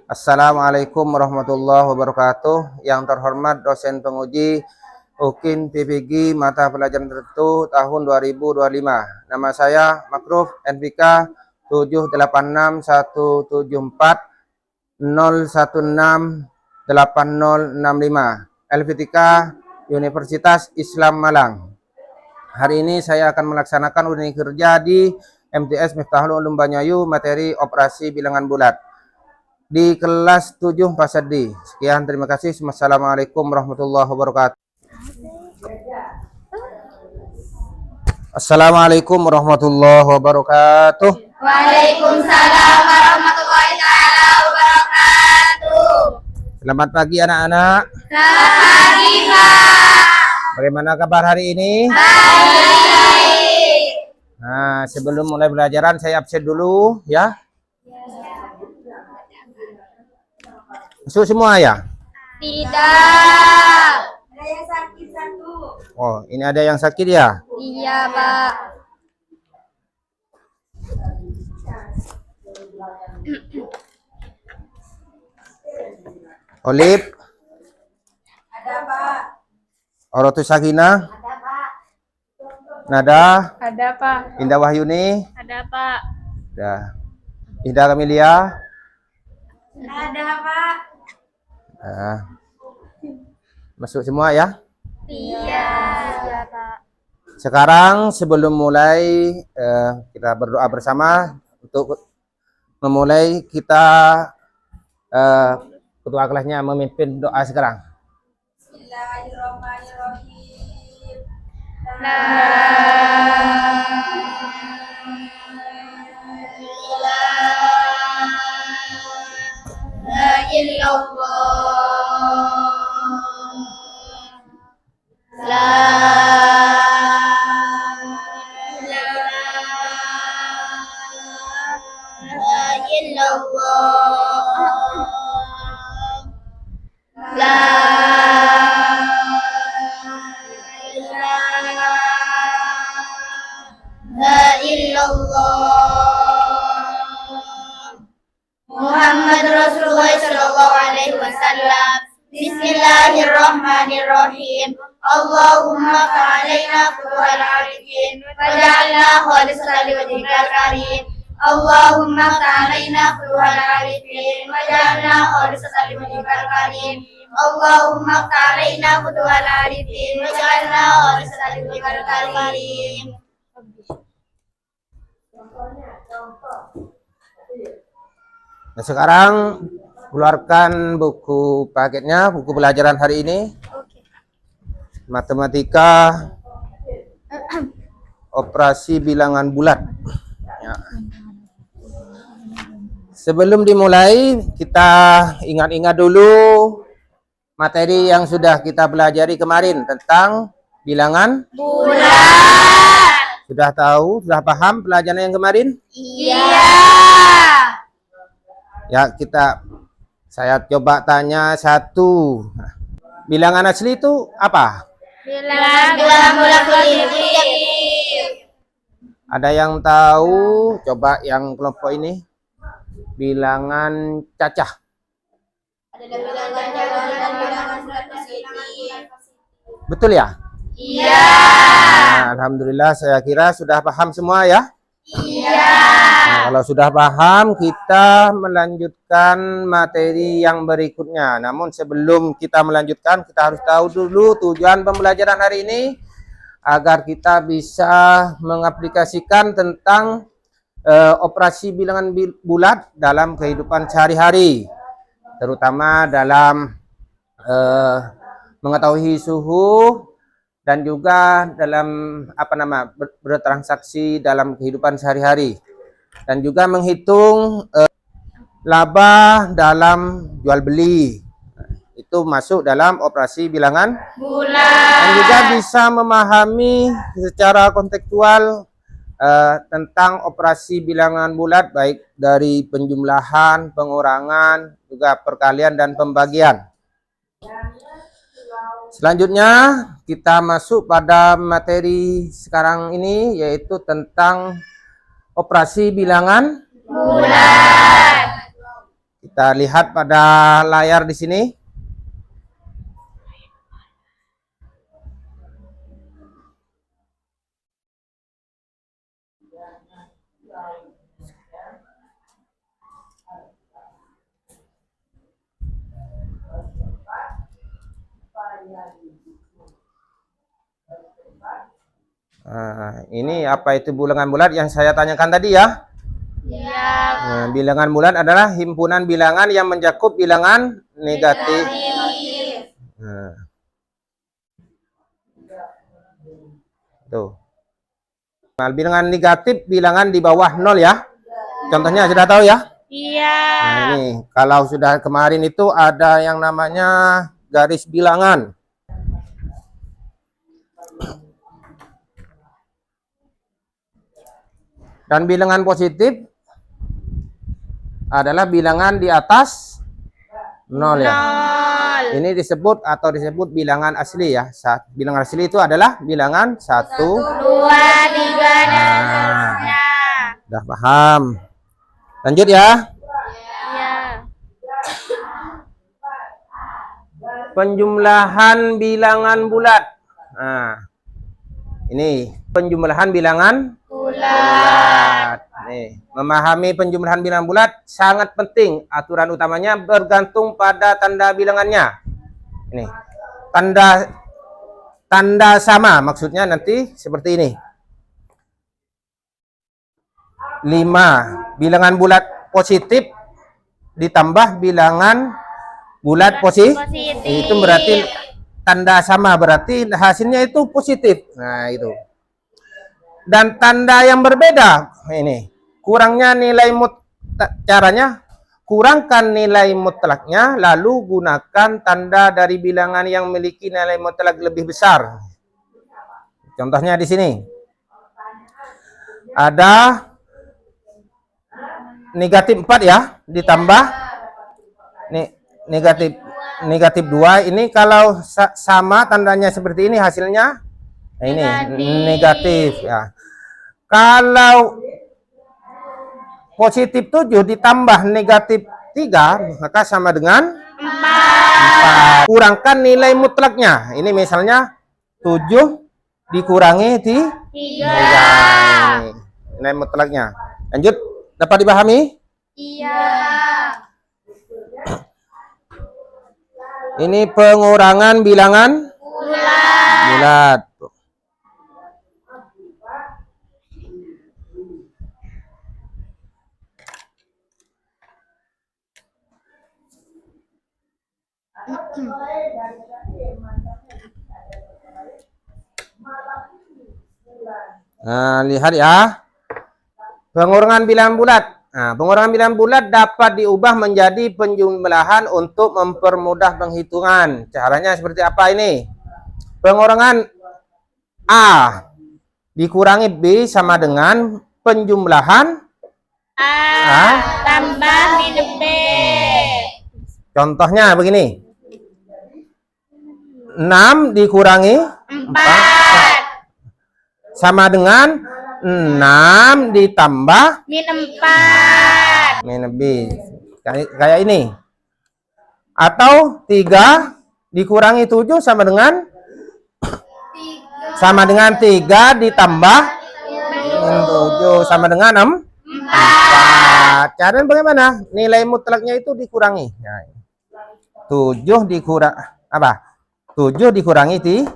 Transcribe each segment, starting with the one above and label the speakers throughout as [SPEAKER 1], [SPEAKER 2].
[SPEAKER 1] Assalamualaikum warahmatullahi wabarakatuh. Yang terhormat dosen penguji UKIN PPG mata pelajaran tertentu tahun 2025. Nama saya Makruf NPK 7861740168065 Helvetica Universitas Islam Malang. Hari ini saya akan melaksanakan unit kerja di MTS Miftahul Ulum Banyu, materi operasi bilangan bulat di kelas 7 Pasar D. Sekian, terima kasih. Wassalamualaikum warahmatullahi wabarakatuh. Assalamualaikum warahmatullahi wabarakatuh.
[SPEAKER 2] Waalaikumsalam warahmatullahi taala wabarakatuh.
[SPEAKER 1] Selamat pagi anak-anak.
[SPEAKER 2] Selamat pagi, Pak.
[SPEAKER 1] Bagaimana kabar hari ini?
[SPEAKER 2] Baik.
[SPEAKER 1] Nah, sebelum mulai pelajaran saya absen dulu ya. Masuk semua ya?
[SPEAKER 2] Tidak. Ada yang sakit satu.
[SPEAKER 1] Oh, ini ada yang sakit ya?
[SPEAKER 2] Iya, Pak.
[SPEAKER 1] Olip,
[SPEAKER 2] Ada, Pak.
[SPEAKER 1] Orotus Sakina,
[SPEAKER 2] Ada, Pak.
[SPEAKER 1] Nada,
[SPEAKER 2] Ada, Pak.
[SPEAKER 1] Indah Wahyuni,
[SPEAKER 2] Ada, Pak.
[SPEAKER 1] ya. Indah Kamelia.
[SPEAKER 2] Ada, Pak.
[SPEAKER 1] Nah, masuk semua ya.
[SPEAKER 2] Iya. Iya, Pak.
[SPEAKER 1] Sekarang sebelum mulai kita berdoa bersama untuk memulai kita ketua kelasnya memimpin doa sekarang.
[SPEAKER 2] Bismillahirrahmanirrahim. La illallah. La illallah. La illallah. Muhammad Rasulullah sallallahu alaihi wasallam. Bismillahirrahmanirrahim. Allahumma fa'alaina futuhal arifin waj'alna khalisatan liwajhikal karim. Allahumma fa'alaina futuhal arifin waj'alna khalisatan liwajhikal karim. Allahumma fa'alaina futuhal arifin waj'alna khalisatan liwajhikal karim.
[SPEAKER 1] Nah, sekarang keluarkan buku paketnya, buku pelajaran hari ini. Matematika operasi bilangan bulat. Ya. Sebelum dimulai, kita ingat-ingat dulu materi yang sudah kita pelajari kemarin tentang bilangan
[SPEAKER 2] Bulat.
[SPEAKER 1] Sudah tahu, sudah paham pelajaran yang kemarin?
[SPEAKER 2] Iya.
[SPEAKER 1] Ya, saya coba tanya satu. Bilangan asli itu apa?
[SPEAKER 2] Bilangan bulat positif.
[SPEAKER 1] Ada yang tahu? Coba yang kelompok ini. Bilangan cacah.
[SPEAKER 2] Ada bilangan bulat positif.
[SPEAKER 1] Betul ya?
[SPEAKER 2] Iya.
[SPEAKER 1] Nah, alhamdulillah saya kira sudah paham semua ya.
[SPEAKER 2] Iya.
[SPEAKER 1] Nah, kalau sudah paham, kita melanjutkan materi yang berikutnya. Namun sebelum kita melanjutkan, kita harus tahu dulu tujuan pembelajaran hari ini agar kita bisa mengaplikasikan tentang operasi bilangan bulat dalam kehidupan sehari-hari, terutama dalam mengetahui suhu dan juga dalam bertransaksi dalam kehidupan sehari-hari, dan juga menghitung laba dalam jual beli. Itu masuk dalam operasi bilangan
[SPEAKER 2] Bulat.
[SPEAKER 1] dan juga bisa memahami secara kontekstual tentang operasi bilangan bulat, baik dari penjumlahan, pengurangan, juga perkalian dan pembagian. Selanjutnya kita masuk pada materi sekarang ini, yaitu tentang operasi bilangan
[SPEAKER 2] bulat.
[SPEAKER 1] Kita lihat pada layar di sini. Nah, ini apa itu bilangan bulat yang saya tanyakan tadi ya?
[SPEAKER 2] Iya.
[SPEAKER 1] Nah, bilangan bulat adalah himpunan bilangan yang mencakup bilangan negatif. Nah. Tuh. Nah, bilangan negatif bilangan di bawah 0 ya. Contohnya sudah tahu ya?
[SPEAKER 2] Iya.
[SPEAKER 1] Nah, ini kalau sudah kemarin itu ada yang namanya garis bilangan. Dan bilangan positif adalah bilangan di atas 0 ya. Ini disebut atau disebut bilangan asli ya. Bilangan asli itu adalah bilangan 1,
[SPEAKER 2] 2, 3 dan seterusnya.
[SPEAKER 1] Udah paham. Lanjut ya.
[SPEAKER 2] Iya.
[SPEAKER 1] Penjumlahan bilangan bulat. Nah, ini penjumlahan bilangan bulat. Nih, memahami penjumlahan bilangan bulat sangat penting. Aturan utamanya bergantung pada tanda bilangannya. Ini tanda sama, maksudnya nanti seperti ini. 5 bilangan bulat positif ditambah bilangan bulat positif. Itu berarti tanda sama, berarti hasilnya itu positif. Nah, itu. Dan tanda yang berbeda, ini kurangnya nilai caranya kurangkan nilai mutlaknya, lalu gunakan tanda dari bilangan yang memiliki nilai mutlak lebih besar. Contohnya di sini ada negatif 4 ya, ditambah negatif 2. Ini kalau sama tandanya seperti ini, hasilnya nah ini negatif ya. Kalau positif 7 ditambah negatif 3, maka sama dengan 4. Kurangkan nilai mutlaknya. Ini misalnya 7 dikurangi 3. Nilai mutlaknya. Lanjut, dapat dipahami?
[SPEAKER 2] Iya.
[SPEAKER 1] Ini pengurangan bilangan bulat. Nah, lihat ya. Pengurangan bilangan bulat. Nah, pengurangan bilangan bulat dapat diubah menjadi penjumlahan untuk mempermudah penghitungan. Caranya seperti apa ini? Pengurangan A dikurangi B sama dengan penjumlahan
[SPEAKER 2] A tambah minus B.
[SPEAKER 1] Contohnya begini. 6 dikurangi 4 sama dengan 6 ditambah
[SPEAKER 2] min 4.
[SPEAKER 1] minus B. Kayak ini. Atau 3 dikurangi 7 sama dengan 3 ditambah 7 sama dengan 4. Caranya bagaimana? Nilai mutlaknya itu dikurangi. 7 dikurang apa? 7 dikurangi 3.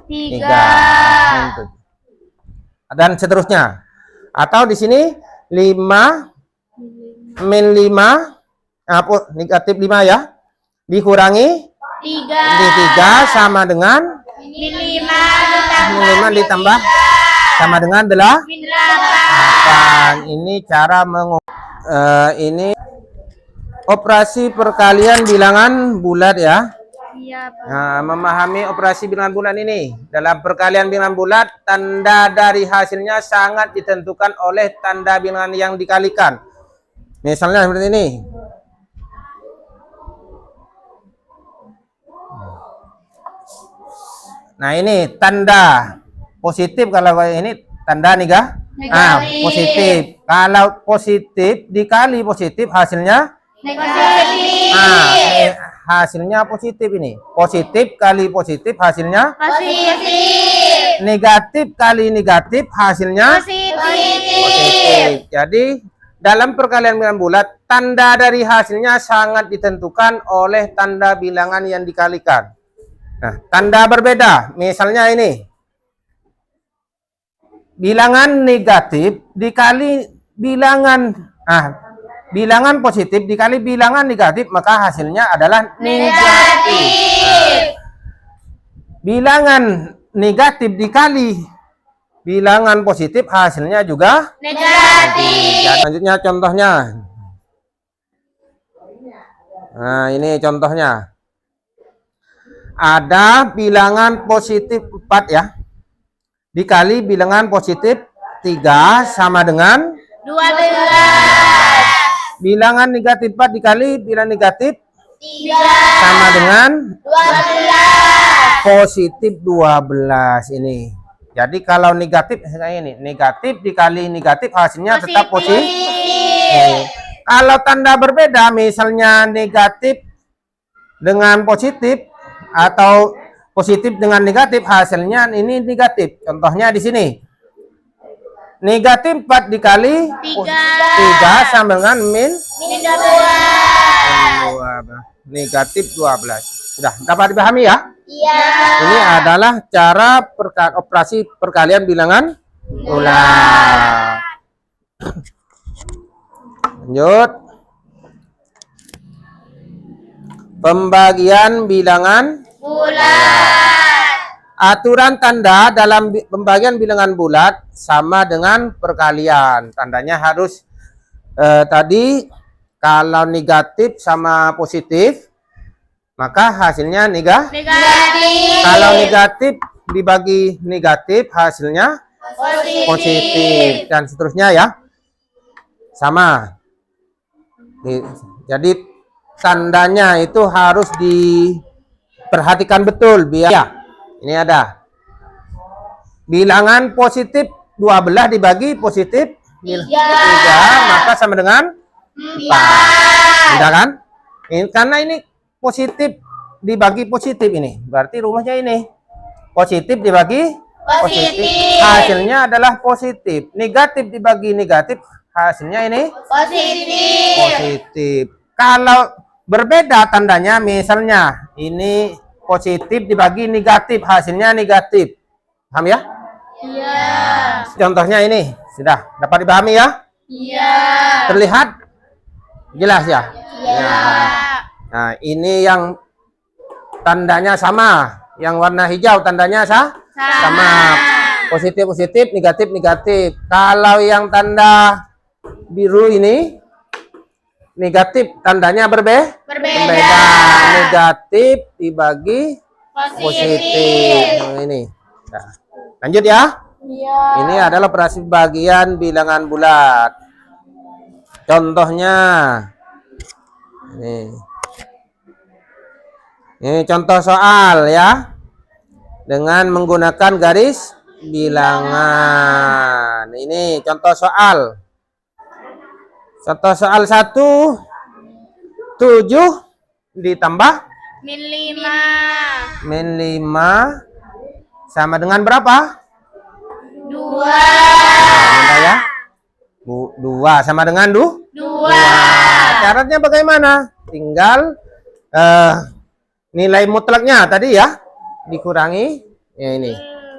[SPEAKER 1] Dan seterusnya. Atau di sini 5 min 5 negatif 5 ya. Dikurangi 3 sama dengan
[SPEAKER 2] Min 5
[SPEAKER 1] ditambah sama dengan 8. Ini cara ini operasi perkalian bilangan bulat ya.
[SPEAKER 2] Iya, Pak.
[SPEAKER 1] Nah, memahami operasi bilangan bulat ini. Dalam perkalian bilangan bulat, tanda dari hasilnya sangat ditentukan oleh tanda bilangan yang dikalikan. Misalnya seperti ini. Nah, ini tanda positif. Kalau ini tanda negatif. Nah, positif. Kalau positif dikali positif hasilnya
[SPEAKER 2] Negatif.
[SPEAKER 1] Nah, hasilnya positif ini. Positif kali positif hasilnya
[SPEAKER 2] Positif.
[SPEAKER 1] negatif kali negatif hasilnya
[SPEAKER 2] Positif.
[SPEAKER 1] Jadi dalam perkalian bilangan bulat, tanda dari hasilnya sangat ditentukan oleh tanda bilangan yang dikalikan. Nah, tanda berbeda. Misalnya ini. Bilangan negatif dikali bilangan bilangan positif dikali bilangan negatif, maka hasilnya adalah negatif. Bilangan negatif dikali bilangan positif hasilnya juga
[SPEAKER 2] Negatif.
[SPEAKER 1] Selanjutnya contohnya. Nah, ini contohnya. Ada bilangan positif 4 ya. Dikali bilangan positif 3 sama dengan
[SPEAKER 2] 12.
[SPEAKER 1] bilangan negatif 4 dikali bilangan negatif
[SPEAKER 2] 3.
[SPEAKER 1] sama dengan
[SPEAKER 2] 12.
[SPEAKER 1] positif 12 ini. Jadi kalau negatif kayak ini, negatif dikali negatif hasilnya tetap positif. Kalau tanda berbeda, misalnya negatif dengan positif atau positif dengan negatif, hasilnya ini negatif. Contohnya di sini. Negatif 4 dikali 3 sama dengan min
[SPEAKER 2] 2.
[SPEAKER 1] negatif 12. Sudah dapat dipahami ya?
[SPEAKER 2] Iya.
[SPEAKER 1] Ini adalah cara operasi perkalian bilangan bulat. Lanjut. Pembagian bilangan
[SPEAKER 2] Bulat.
[SPEAKER 1] aturan tanda dalam pembagian bilangan bulat sama dengan perkalian. Tandanya harus tadi kalau negatif sama positif, maka hasilnya negatif. Kalau negatif dibagi negatif, hasilnya positif. Dan seterusnya ya. Sama. Jadi tandanya itu harus diperhatikan betul. Biar ya, ini ada. Bilangan positif 12 dibagi positif 3, maka sama dengan 4. Tidak kan? Karena ini positif dibagi positif ini. Berarti rumusnya ini. Positif dibagi positif. Hasilnya adalah positif. Negatif dibagi negatif. Hasilnya ini positif. Kalau berbeda tandanya, misalnya ini positif dibagi negatif. Hasilnya negatif. Paham ya?
[SPEAKER 2] Iya.
[SPEAKER 1] Contohnya ini. Sudah dapat dipahami ya?
[SPEAKER 2] Iya.
[SPEAKER 1] Terlihat? Jelas ya?
[SPEAKER 2] Iya.
[SPEAKER 1] Nah, ini yang tandanya sama. Yang warna hijau tandanya sama. Positif, positif, negatif, negatif. Kalau yang tanda biru ini negatif, tandanya berbeda. Negatif dibagi positif. Nah, ini. Nah, lanjut ya.
[SPEAKER 2] Iya.
[SPEAKER 1] Ini adalah operasi bagian bilangan bulat. Contohnya. Ini contoh soal ya. Dengan menggunakan garis bilangan. Ini contoh soal. Contoh soal 1, 7 ditambah
[SPEAKER 2] min 5.
[SPEAKER 1] min 5 sama dengan berapa?
[SPEAKER 2] 2.
[SPEAKER 1] Nah, ya. 2 sama dengan 2. Syaratnya bagaimana? Tinggal nilai mutlaknya tadi ya dikurangi ya ini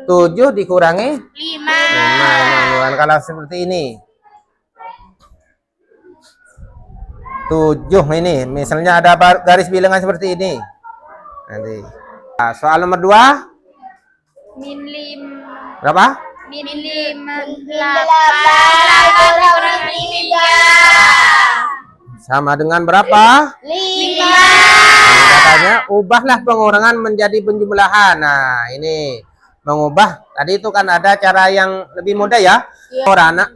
[SPEAKER 1] 7 dikurangi 5. Kalau seperti ini 7 ini misalnya ada garis bilangan seperti ini nanti. Nah, soal nomor 2
[SPEAKER 2] min 5.
[SPEAKER 1] berapa?
[SPEAKER 2] Min 8.
[SPEAKER 1] Sama dengan berapa?
[SPEAKER 2] 5.
[SPEAKER 1] Katanya ubahlah pengurangan menjadi penjumlahan. Nah, ini mengubah. Tadi itu kan ada cara yang lebih mudah ya.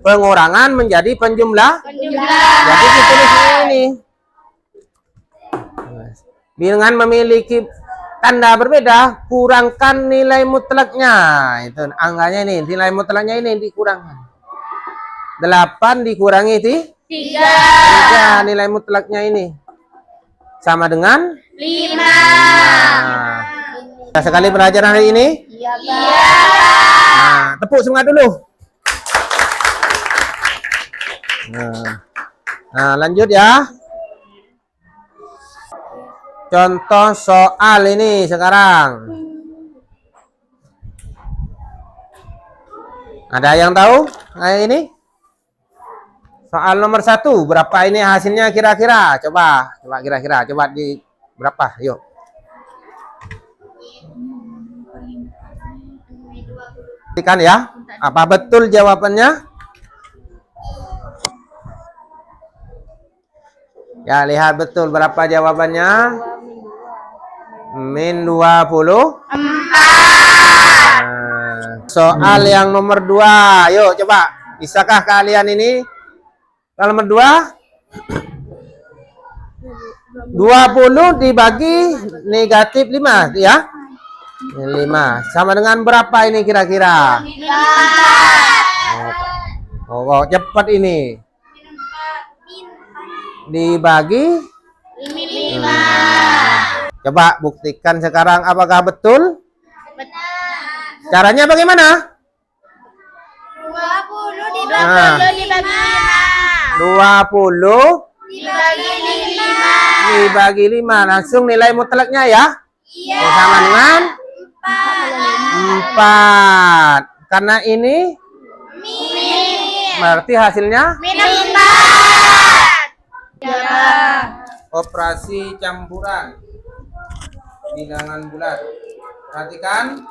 [SPEAKER 1] Pengurangan menjadi penjumlah. Jadi ditulis ini. Bilangan memiliki tanda berbeda, kurangkan nilai mutlaknya. Itu angkanya ini, nilai mutlaknya ini dikurangkan. 8 dikurangi
[SPEAKER 2] 3.
[SPEAKER 1] 3 nilai mutlaknya ini. Sama dengan
[SPEAKER 2] 5.
[SPEAKER 1] Nah, sekali pelajaran hari ini.
[SPEAKER 2] Iya.
[SPEAKER 1] Nah, tepuk semangat dulu. Nah, lanjut ya. Contoh soal ini sekarang. Ada yang tahu? Ini soal nomor 1. Berapa ini hasilnya kira-kira? Coba kira-kira. Coba di berapa? Yuk. Kan ya? Apa betul jawabannya? Ya, lihat betul berapa jawabannya? Min 24. Soal yang nomor 2. Yuk coba. Bisakah kalian ini? Soal nomor 2. 20 dibagi negatif 5 ya. 5. Sama dengan berapa ini kira-kira? Oh, cepat ini. Dibagi
[SPEAKER 2] 5.
[SPEAKER 1] Coba buktikan sekarang apakah betul?
[SPEAKER 2] Benar.
[SPEAKER 1] Caranya bagaimana?
[SPEAKER 2] 20 dibagi
[SPEAKER 1] Nah. 20
[SPEAKER 2] dibagi
[SPEAKER 1] dibagi 5. Langsung nilai mutlaknya ya.
[SPEAKER 2] Iya.
[SPEAKER 1] Sama dengan
[SPEAKER 2] 4.
[SPEAKER 1] 4. Karena ini
[SPEAKER 2] Min.
[SPEAKER 1] berarti hasilnya
[SPEAKER 2] Minus 4.
[SPEAKER 1] operasi campuran bilangan bulat. Perhatikan.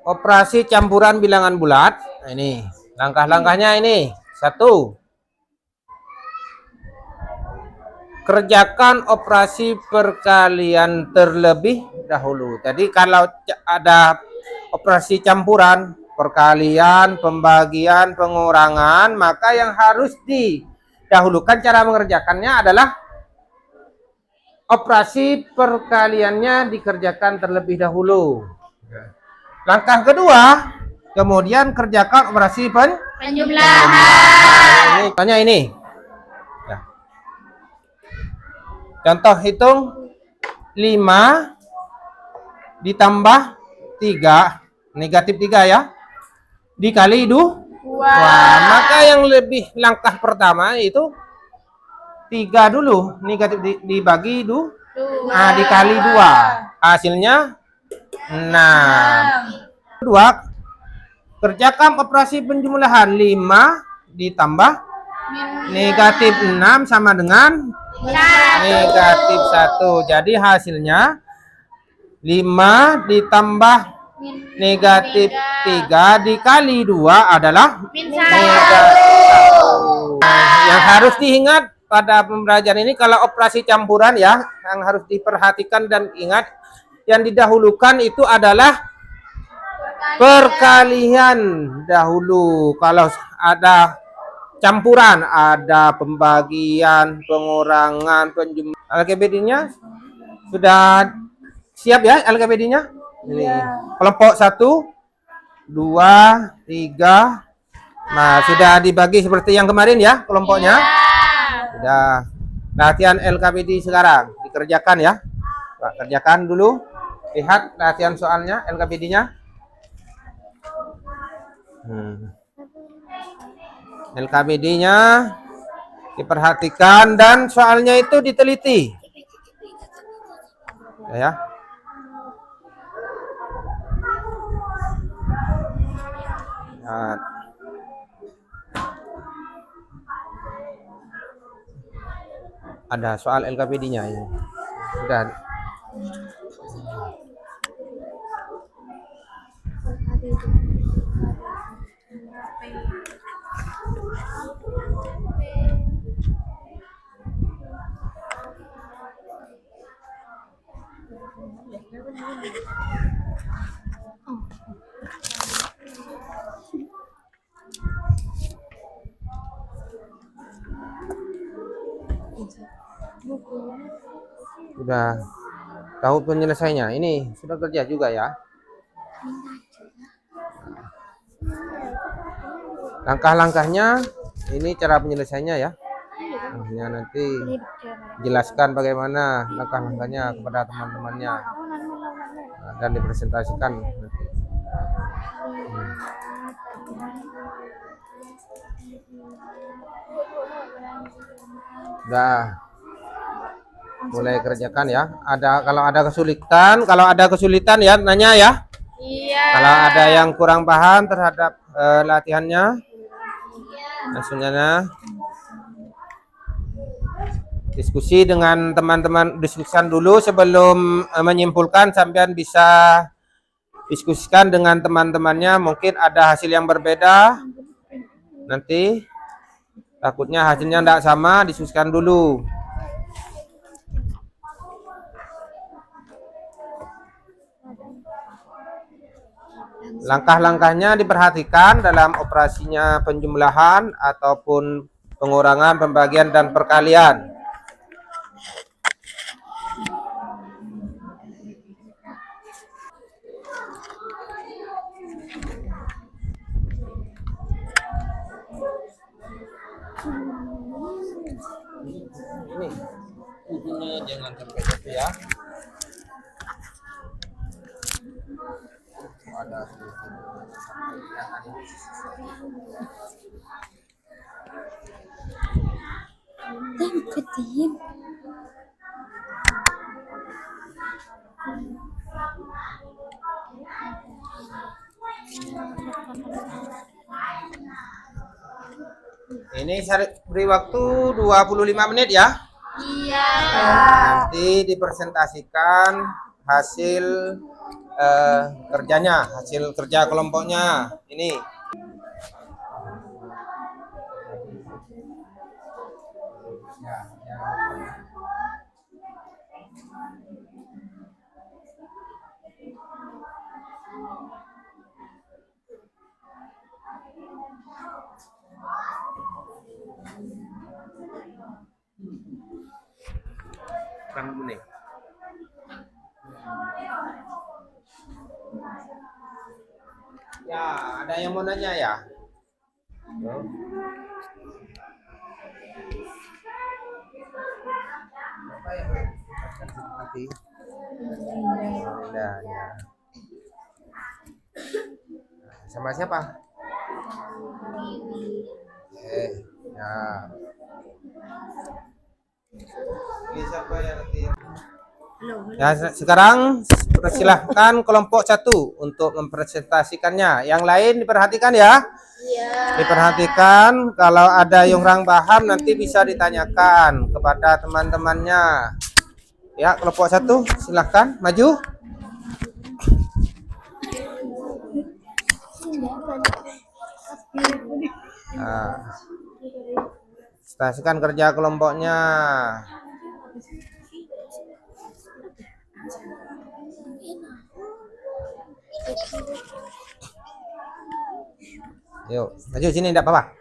[SPEAKER 1] Operasi campuran bilangan bulat. Nah, ini langkah-langkahnya ini. 1. Kerjakan operasi perkalian terlebih dahulu. Jadi kalau ada operasi campuran, perkalian, pembagian, pengurangan, maka yang harus didahulukan cara mengerjakannya adalah operasi perkaliannya dikerjakan terlebih dahulu. Langkah kedua, kemudian kerjakan operasi
[SPEAKER 2] Penjumlahan.
[SPEAKER 1] Tanya ini. Ya. Contoh hitung 5 ditambah 3, negatif 3 ya, dikali 2. Maka yang lebih langkah pertama itu 3 dulu, negatif dibagi 2. Nah, dikali 2. Hasilnya 6. Kedua, kerjakan operasi penjumlahan 5 ditambah negatif 6 sama dengan negatif 1. Jadi hasilnya 5 ditambah negatif 3 dikali 2 adalah negatif 1. Yang harus diingat pada pembelajaran ini, kalau operasi campuran ya, yang harus diperhatikan dan ingat, yang didahulukan itu adalah perkalian dahulu. Kalau ada campuran, ada pembagian, pengurangan, penjumlahan. LKPD-nya sudah siap ya, LKPD-nya? Ini. Kelompok 1, 2, 3. Nah, sudah dibagi seperti yang kemarin ya, kelompoknya. Sudah. Latihan LKPD sekarang dikerjakan ya. Pak, kerjakan dulu. Lihat latihan soalnya, LKPD-nya. LKPD-nya diperhatikan dan soalnya itu diteliti. Ya. Nah. Ada soal LKPD-nya ini. Sudah. Sudah tahu penyelesaiannya. Ini sudah kerja juga ya. Langkah-langkahnya ini cara penyelesaiannya ya. Nanti jelaskan bagaimana langkah-langkahnya kepada teman-temannya dan dipresentasikan nanti. Udah mulai kerjakan ya. Kalau ada kesulitan ya nanya ya.
[SPEAKER 2] Iya.
[SPEAKER 1] Kalau ada yang kurang paham terhadap latihannya, langsungnya diskusi dengan teman-teman, diskusikan dulu sebelum menyimpulkan. Sampean bisa diskusikan dengan teman-temannya, mungkin ada hasil yang berbeda. Nanti takutnya hasilnya tidak sama, diskusikan dulu. Langkah-langkahnya diperhatikan dalam operasinya penjumlahan ataupun pengurangan, pembagian, dan perkalian. Ini ujungnya jangan sampai jatuh ya. Ada ini saya beri waktu 25 menit ya.
[SPEAKER 2] Iya.
[SPEAKER 1] Nanti dipresentasikan hasil kerjanya, hasil kerja kelompoknya. Ini kurang dulu nih. Ya, ada yang mau nanya ya? Apa yang nanti? Ya, ya. Sama siapa? Ya. Ini siapa yang nanti? Ya, sekarang persilahkan kelompok 1 untuk mempresentasikannya. Yang lain diperhatikan ya.
[SPEAKER 2] Iya.
[SPEAKER 1] Diperhatikan, kalau ada yang kurang paham nanti bisa ditanyakan kepada teman-temannya. Ya, kelompok 1 silahkan maju. Nah, presentasikan kerja kelompoknya. Yuk, maju sini, tidak apa-apa.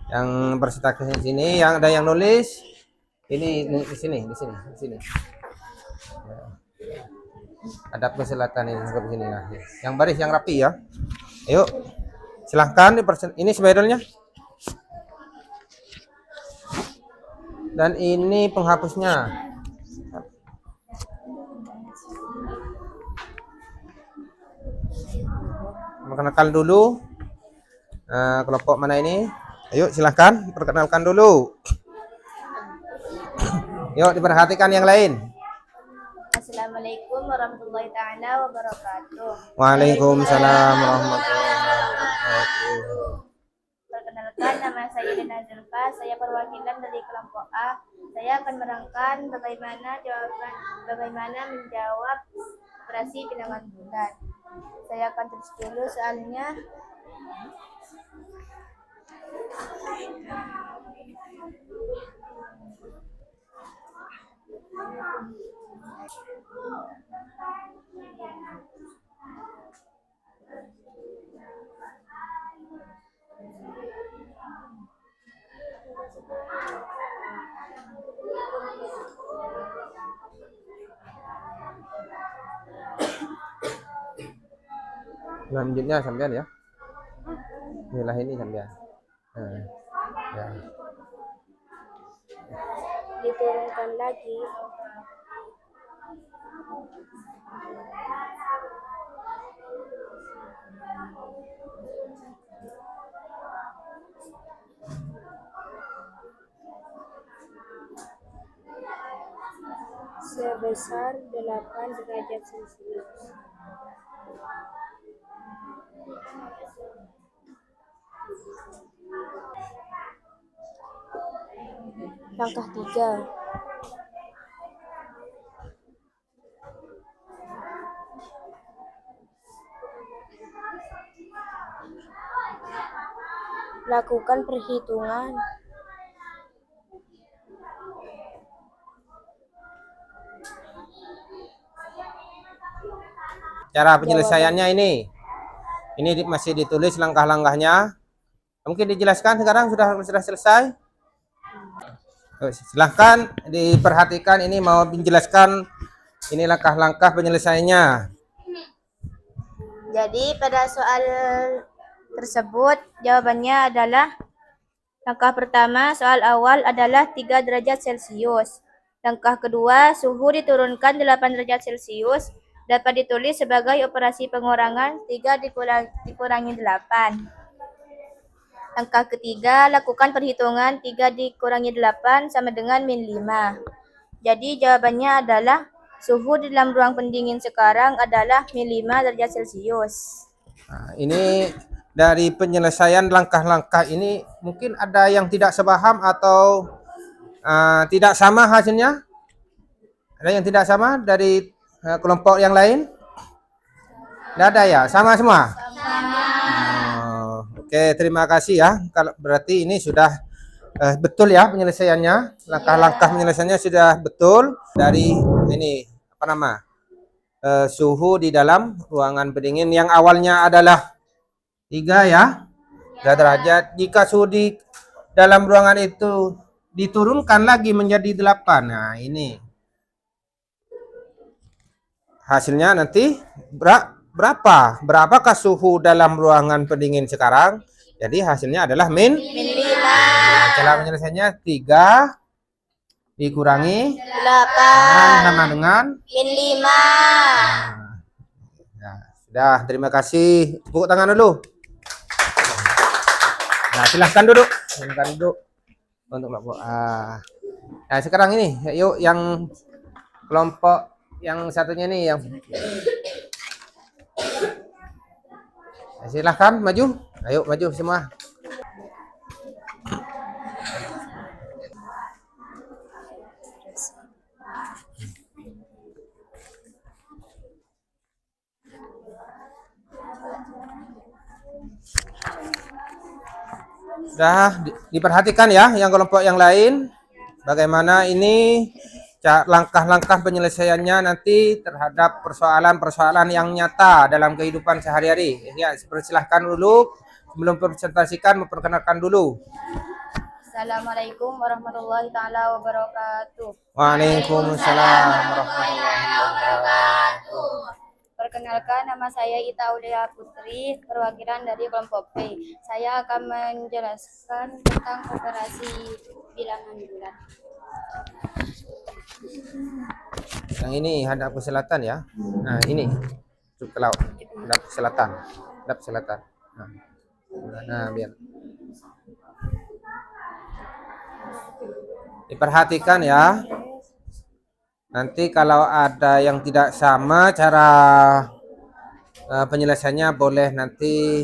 [SPEAKER 1] Yang presentasi sini, yang ada yang nulis, ini di sini. Ya. Hadap ke selatan ini ke sini lah. Yang baris, yang rapi ya. Ayo, silahkan ini spidolnya. Dan ini penghapusnya. Perkenalkan dulu. Kelompok mana ini? Ayo silahkan perkenalkan dulu. Yuk diperhatikan yang lain.
[SPEAKER 2] Assalamualaikum warahmatullahi taala wabarakatuh.
[SPEAKER 1] Waalaikumsalam warahmatullahi wabarakatuh.
[SPEAKER 2] Perkenalkan, nama saya Dina Zulfa. Saya perwakilan dari kelompok A. Saya akan menerangkan bagaimana menjawab operasi bilangan bulan. Saya akan tulis dulu soalnya.
[SPEAKER 1] Selanjutnya sampean ya. Inilah ini sampean. Nah, ya.
[SPEAKER 2] Diturunkan lagi. Sebesar 8 derajat Celcius. Langkah 3. Lakukan perhitungan.
[SPEAKER 1] Cara penyelesaiannya ini masih ditulis langkah-langkahnya. Mungkin dijelaskan sekarang sudah selesai. Silahkan diperhatikan, ini mau menjelaskan ini langkah-langkah penyelesaiannya.
[SPEAKER 2] Jadi pada soal tersebut jawabannya adalah langkah pertama, soal awal adalah 3 derajat Celcius. Langkah kedua, suhu diturunkan 8 derajat Celcius dapat ditulis sebagai operasi pengurangan 3 dikurangi 8. Langkah ketiga, lakukan perhitungan 3 dikurangi 8 sama dengan min 5. Jadi jawabannya adalah suhu di dalam ruang pendingin sekarang adalah min 5 derajat Celcius.
[SPEAKER 1] Nah, ini dari penyelesaian langkah-langkah ini mungkin ada yang tidak sepaham atau tidak sama hasilnya? Ada yang tidak sama dari kelompok yang lain? Tidak ada ya? Sama semua? Oke, terima kasih ya. Kalau berarti ini sudah betul ya penyelesaiannya. Langkah-langkah penyelesaiannya sudah betul dari ini apa nama? Suhu di dalam ruangan pendingin yang awalnya adalah 3 ya. 3 derajat. Jika suhu di dalam ruangan itu diturunkan lagi menjadi 8. Nah, ini hasilnya nanti berapa? Berapakah suhu dalam ruangan pendingin sekarang? Jadi hasilnya adalah min 5. Nah, cara penyelesaiannya 3 dikurangi 8 sama dengan
[SPEAKER 2] min 5.
[SPEAKER 1] Ya, sudah, terima kasih. Tepuk tangan dulu. Nah, silahkan duduk. Silahkan duduk untuk kelompok A. Nah, sekarang ini, yuk yang kelompok yang satunya ini yang silahkan maju. Ayo maju semua. Sudah diperhatikan ya yang kelompok yang lain. Bagaimana ini langkah-langkah penyelesaiannya nanti terhadap persoalan-persoalan yang nyata dalam kehidupan sehari-hari. Ya, silahkan dulu sebelum presentasikan memperkenalkan dulu.
[SPEAKER 2] Assalamualaikum warahmatullahi taala wabarakatuh.
[SPEAKER 1] Waalaikumsalam warahmatullahi wabarakatuh.
[SPEAKER 2] Perkenalkan, nama saya Ita Aulia Putri, perwakilan dari kelompok P. Saya akan menjelaskan tentang operasi bilangan bulat.
[SPEAKER 1] Yang ini hadap ke selatan ya. Nah, ini ke laut. Hadap ke selatan. Hadap selatan. Nah, biar diperhatikan ya. Nanti kalau ada yang tidak sama cara penyelesaiannya boleh nanti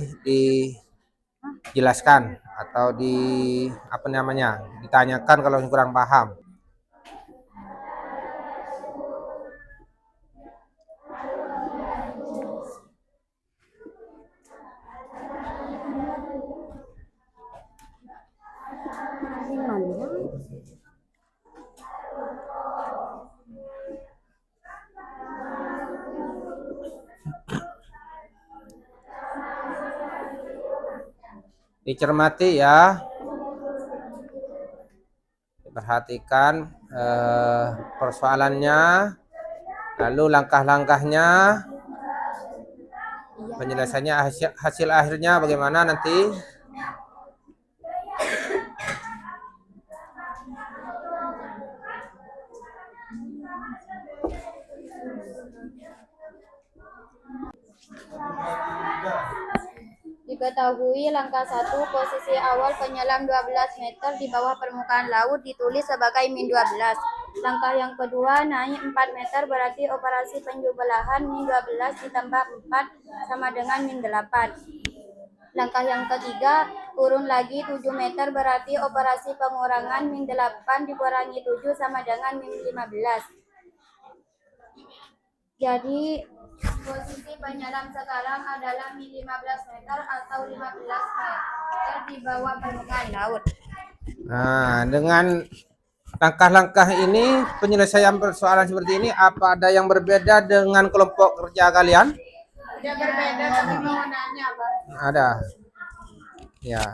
[SPEAKER 1] dijelaskan atau ditanyakan kalau kurang paham. Dicermati ya, diperhatikan persoalannya, lalu langkah-langkahnya, Penjelasannya hasil akhirnya bagaimana nanti?
[SPEAKER 2] Diketahui langkah 1, posisi awal penyelam 12 meter di bawah permukaan laut ditulis sebagai min 12. Langkah yang kedua, naik 4 meter berarti operasi penjumlahan min 12 ditambah 4 sama dengan min 8. Langkah yang ketiga, turun lagi 7 meter berarti operasi pengurangan min 8 dikurangi 7 sama dengan min 15. Jadi posisi penyelam sekarang adalah min 15 meter atau 15 meter di bawah permukaan laut.
[SPEAKER 1] Nah, dengan langkah-langkah ini, penyelesaian persoalan seperti ini, apa ada yang berbeda dengan kelompok kerja kalian?
[SPEAKER 2] Ada berbeda tapi penggunaannya apa?
[SPEAKER 1] Ada. Ya.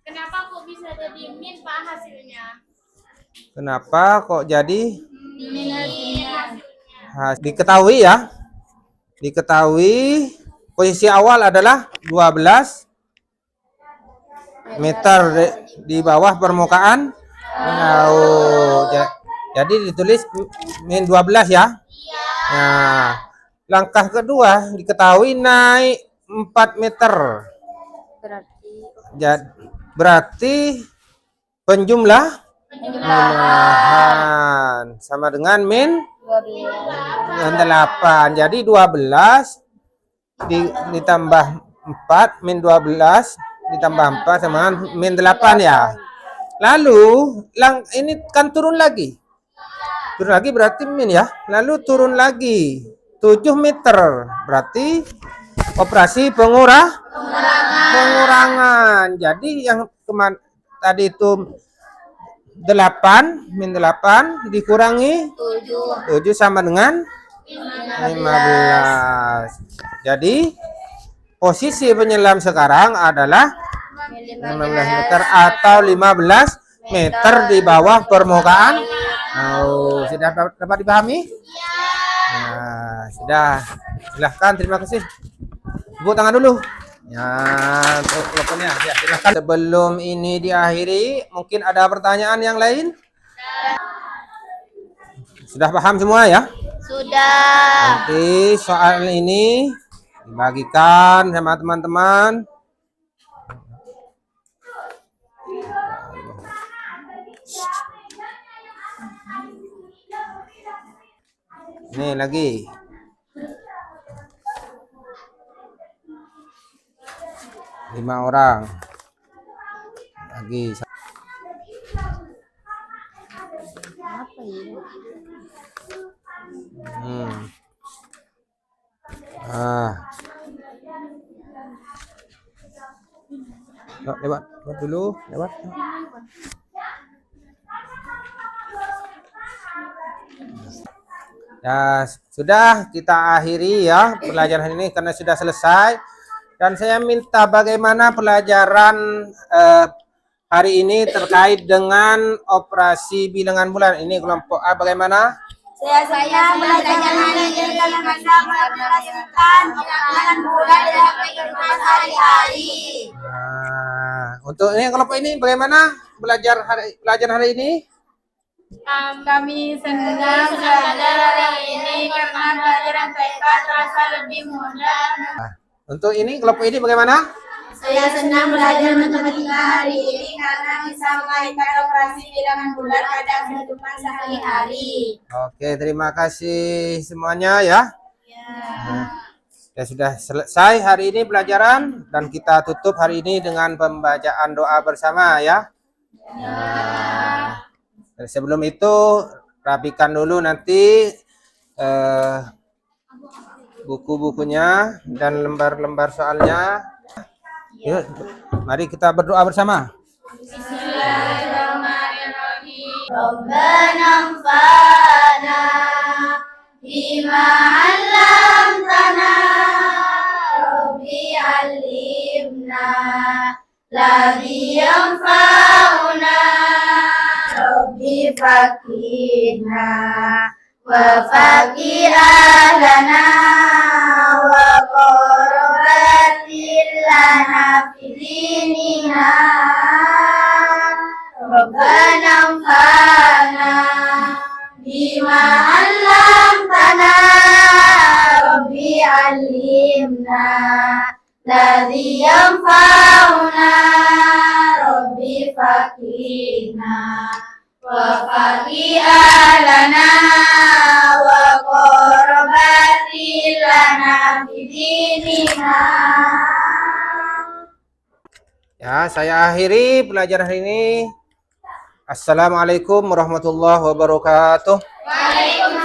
[SPEAKER 2] Kenapa kok bisa jadi min Pak hasilnya?
[SPEAKER 1] Kenapa kok jadi?
[SPEAKER 2] Min hasilnya.
[SPEAKER 1] Diketahui ya. Diketahui posisi awal adalah 12 meter di bawah permukaan laut. Jadi ditulis min 12 ya. Nah, langkah kedua diketahui naik 4 meter. Berarti penjumlahan sama dengan min 8. Jadi 12 ditambah 4 min 12 ditambah 4 sama dengan min 8 ya. Lalu ini kan turun lagi. Turun lagi berarti min ya. Lalu turun lagi 7 meter. Berarti operasi pengurangan. Jadi yang tadi itu 8 min 8 dikurangi 7 sama dengan 15. Jadi posisi penyelam sekarang adalah 15 meter atau 15 meter di bawah permukaan. Oh, sudah dapat dipahami? Nah, sudah. Silahkan, terima kasih. Tepuk tangan dulu. Ya, untuk teleponnya. Ya, silahkan. Sebelum ini diakhiri, mungkin ada pertanyaan yang lain? Sudah paham semua ya?
[SPEAKER 2] Sudah.
[SPEAKER 1] Nanti soal ini dibagikan sama teman-teman. Ini lagi. Lima orang. Lagi.
[SPEAKER 2] Apa ini?
[SPEAKER 1] Lewat dulu, lewat. Ya, sudah kita akhiri ya pelajaran ini karena sudah selesai. Dan saya minta bagaimana pelajaran hari ini terkait dengan operasi bilangan bulan. Ini kelompok A bagaimana?
[SPEAKER 2] Saya belajar manajer dalam masa mengaplikasikan bilangan bulan dalam kehidupan sehari-hari.
[SPEAKER 1] Nah, untuk ini kelompok ini bagaimana pelajaran hari ini?
[SPEAKER 2] Kami senang belajar hari ini karena pelajaran TK terasa lebih mudah.
[SPEAKER 1] Untuk ini kelompok ini bagaimana?
[SPEAKER 2] Saya senang belajar matematika hari ini karena bisa mengaitkan operasi bilangan bulan pada kehidupan sehari-hari.
[SPEAKER 1] Oke, terima kasih semuanya ya. Ya sudah selesai hari ini pelajaran dan kita tutup hari ini dengan pembacaan doa bersama ya. Sebelum itu rapikan dulu nanti buku-bukunya dan lembar-lembar soalnya. Yuk, mari kita berdoa bersama.
[SPEAKER 2] Bismillahirrahmanirrahim. Rabbana anfa'na bima 'allamtana. Rabbi 'allimna ladzi yanfa'una. Rabbi faqihna wa faqih ahlana wa qur الذي ينفعنا ربي فقينا وفقي أهلنا وقربت لنا في ديننا.
[SPEAKER 1] Ya, saya akhiri pelajaran hari ini. Assalamualaikum warahmatullahi wabarakatuh.
[SPEAKER 2] Waalaikumsalam.